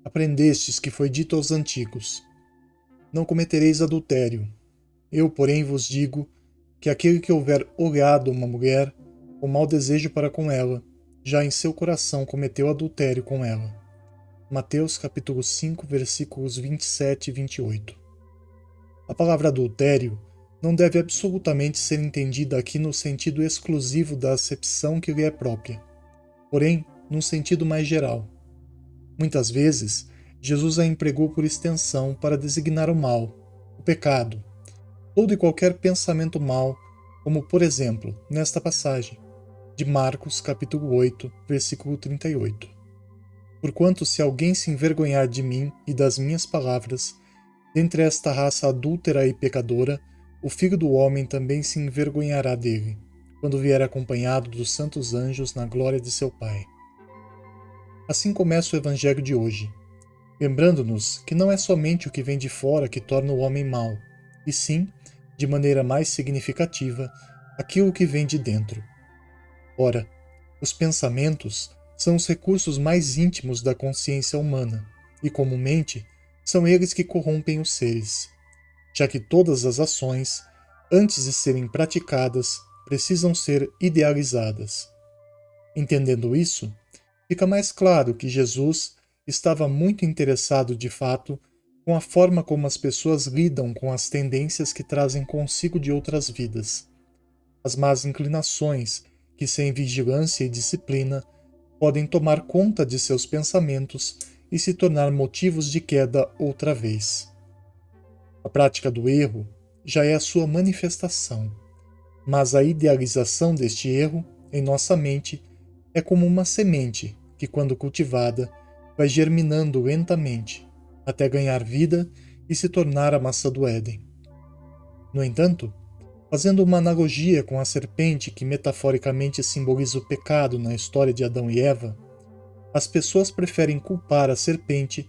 aprendestes que foi dito aos antigos: não cometereis adultério. Eu, porém, vos digo que aquele que houver olhado uma mulher com mau desejo para com ela, já em seu coração cometeu adultério com ela. Mateus capítulo 5, versículos 27 e 28. A palavra adultério não deve absolutamente ser entendida aqui no sentido exclusivo da acepção que lhe é própria, porém, num sentido mais geral. Muitas vezes, Jesus a empregou por extensão para designar o mal, o pecado, todo e qualquer pensamento mau, como por exemplo, nesta passagem, de Marcos capítulo 8, versículo 38. Porquanto se alguém se envergonhar de mim e das minhas palavras, dentre esta raça adúltera e pecadora, o Filho do Homem também se envergonhará dele, quando vier acompanhado dos santos anjos na glória de seu Pai. Assim começa o Evangelho de hoje, lembrando-nos que não é somente o que vem de fora que torna o homem mau, e sim, de maneira mais significativa, aquilo que vem de dentro. Ora, os pensamentos são os recursos mais íntimos da consciência humana, e comumente são eles que corrompem os seres, já que todas as ações, antes de serem praticadas, precisam ser idealizadas. Entendendo isso, fica mais claro que Jesus estava muito interessado de fato com a forma como as pessoas lidam com as tendências que trazem consigo de outras vidas, as más inclinações que, sem vigilância e disciplina, podem tomar conta de seus pensamentos e se tornar motivos de queda outra vez. A prática do erro já é a sua manifestação, mas a idealização deste erro, em nossa mente, é como uma semente que, quando cultivada, vai germinando lentamente, até ganhar vida e se tornar a maçã do Éden. No entanto, fazendo uma analogia com a serpente que metaforicamente simboliza o pecado na história de Adão e Eva, as pessoas preferem culpar a serpente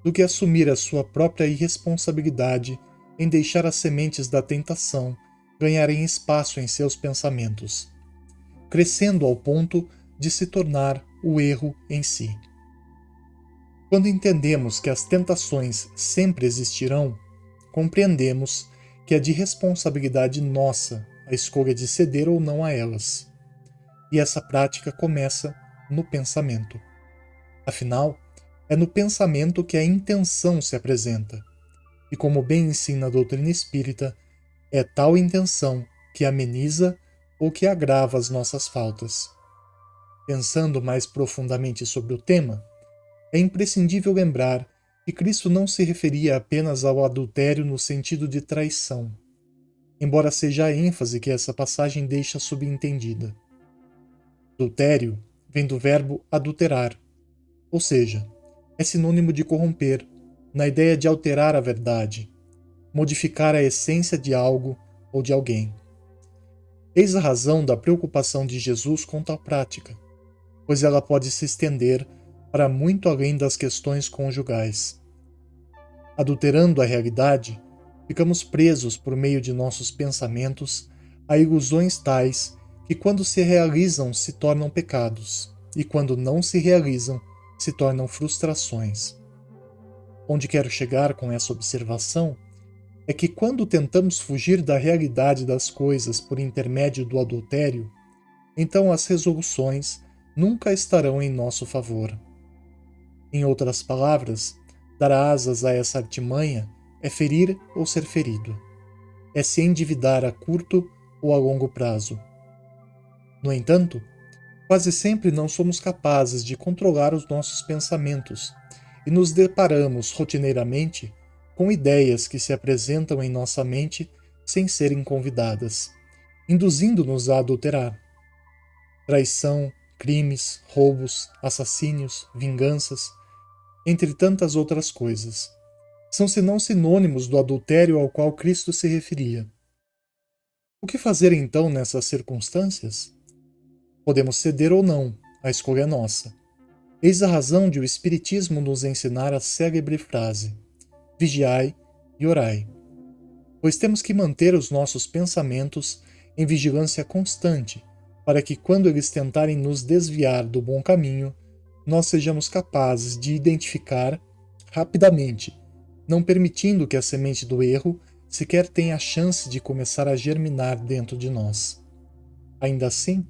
do que assumir a sua própria irresponsabilidade em deixar as sementes da tentação ganharem espaço em seus pensamentos, crescendo ao ponto de se tornar o erro em si. Quando entendemos que as tentações sempre existirão, compreendemos que é de responsabilidade nossa a escolha de ceder ou não a elas. E essa prática começa no pensamento. Afinal, é no pensamento que a intenção se apresenta. E como bem ensina a doutrina espírita, é tal intenção que ameniza ou que agrava as nossas faltas. Pensando mais profundamente sobre o tema, é imprescindível lembrar que Cristo não se referia apenas ao adultério no sentido de traição, embora seja a ênfase que essa passagem deixa subentendida. Adultério vem do verbo adulterar, ou seja, é sinônimo de corromper, na ideia de alterar a verdade, modificar a essência de algo ou de alguém. Eis a razão da preocupação de Jesus com tal prática, pois ela pode se estender para muito além das questões conjugais. Adulterando a realidade, ficamos presos por meio de nossos pensamentos a ilusões tais que, quando se realizam, se tornam pecados, e quando não se realizam, se tornam frustrações. Onde quero chegar com essa observação é que, quando tentamos fugir da realidade das coisas por intermédio do adultério, então as resoluções nunca estarão em nosso favor. Em outras palavras, dar asas a essa artimanha é ferir ou ser ferido. É se endividar a curto ou a longo prazo. No entanto, quase sempre não somos capazes de controlar os nossos pensamentos e nos deparamos rotineiramente com ideias que se apresentam em nossa mente sem serem convidadas, induzindo-nos a adulterar. Traição, crimes, roubos, assassínios, vinganças, entre tantas outras coisas, são senão sinônimos do adultério ao qual Cristo se referia. O que fazer então nessas circunstâncias? Podemos ceder ou não, a escolha é nossa. Eis a razão de o Espiritismo nos ensinar a célebre frase: vigiai e orai. Pois temos que manter os nossos pensamentos em vigilância constante, para que, quando eles tentarem nos desviar do bom caminho, nós sejamos capazes de identificar rapidamente, não permitindo que a semente do erro sequer tenha a chance de começar a germinar dentro de nós. Ainda assim,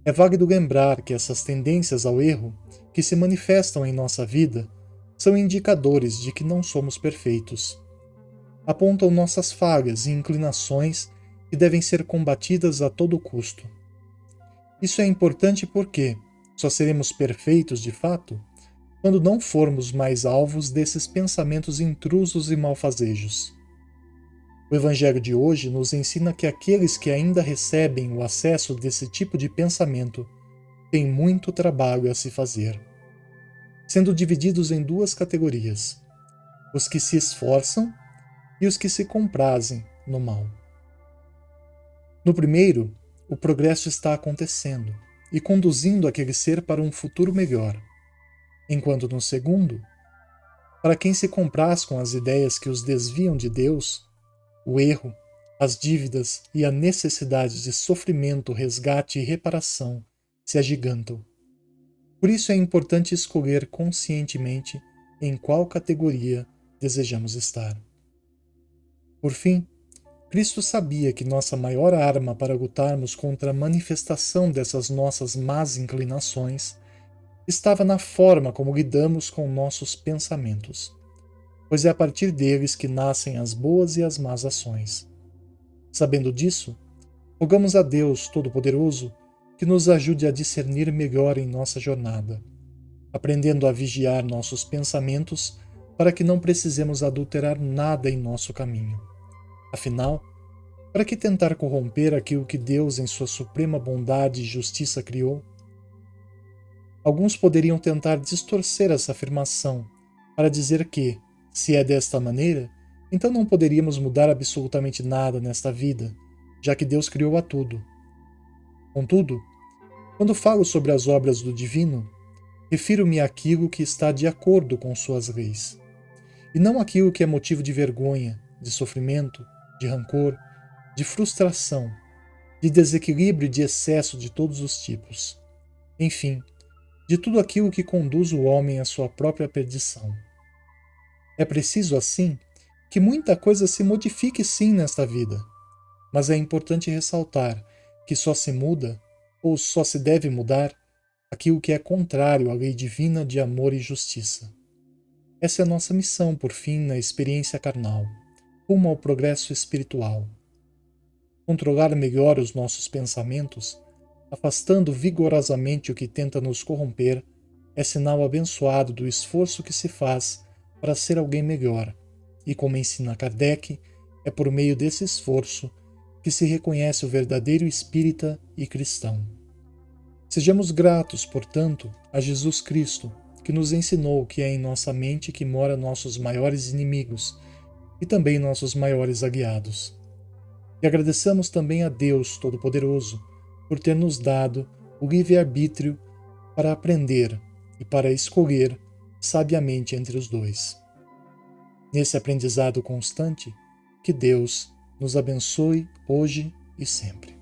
é válido lembrar que essas tendências ao erro que se manifestam em nossa vida são indicadores de que não somos perfeitos. Apontam nossas falhas e inclinações que devem ser combatidas a todo custo. Isso é importante porque só seremos perfeitos de fato quando não formos mais alvos desses pensamentos intrusos e malfazejos. O Evangelho de hoje nos ensina que aqueles que ainda recebem o acesso desse tipo de pensamento têm muito trabalho a se fazer, sendo divididos em duas categorias: os que se esforçam e os que se comprazem no mal. No primeiro, o progresso está acontecendo e conduzindo aquele ser para um futuro melhor, enquanto no segundo, para quem se compraz com as ideias que os desviam de Deus, o erro, as dívidas e a necessidade de sofrimento, resgate e reparação se agigantam. Por isso é importante escolher conscientemente em qual categoria desejamos estar. Por fim, Cristo sabia que nossa maior arma para lutarmos contra a manifestação dessas nossas más inclinações estava na forma como lidamos com nossos pensamentos, pois é a partir deles que nascem as boas e as más ações. Sabendo disso, rogamos a Deus Todo-Poderoso que nos ajude a discernir melhor em nossa jornada, aprendendo a vigiar nossos pensamentos para que não precisemos adulterar nada em nosso caminho. Afinal, para que tentar corromper aquilo que Deus, em sua suprema bondade e justiça, criou? Alguns poderiam tentar distorcer essa afirmação para dizer que, se é desta maneira, então não poderíamos mudar absolutamente nada nesta vida, já que Deus criou a tudo. Contudo, quando falo sobre as obras do Divino, refiro-me àquilo que está de acordo com suas leis, e não àquilo que é motivo de vergonha, de sofrimento, de rancor, de frustração, de desequilíbrio e de excesso de todos os tipos. Enfim, de tudo aquilo que conduz o homem à sua própria perdição. É preciso, assim, que muita coisa se modifique sim nesta vida, mas é importante ressaltar que só se muda, ou só se deve mudar, aquilo que é contrário à lei divina de amor e justiça. Essa é a nossa missão, por fim, na experiência carnal, rumo ao progresso espiritual. Controlar melhor os nossos pensamentos, afastando vigorosamente o que tenta nos corromper, é sinal abençoado do esforço que se faz para ser alguém melhor, e como ensina Kardec, é por meio desse esforço que se reconhece o verdadeiro espírita e cristão. Sejamos gratos, portanto, a Jesus Cristo, que nos ensinou que é em nossa mente que mora nossos maiores inimigos e também nossos maiores aliados. E agradeçamos também a Deus Todo-Poderoso por ter nos dado o livre-arbítrio para aprender e para escolher sabiamente entre os dois. Nesse aprendizado constante, que Deus nos abençoe hoje e sempre.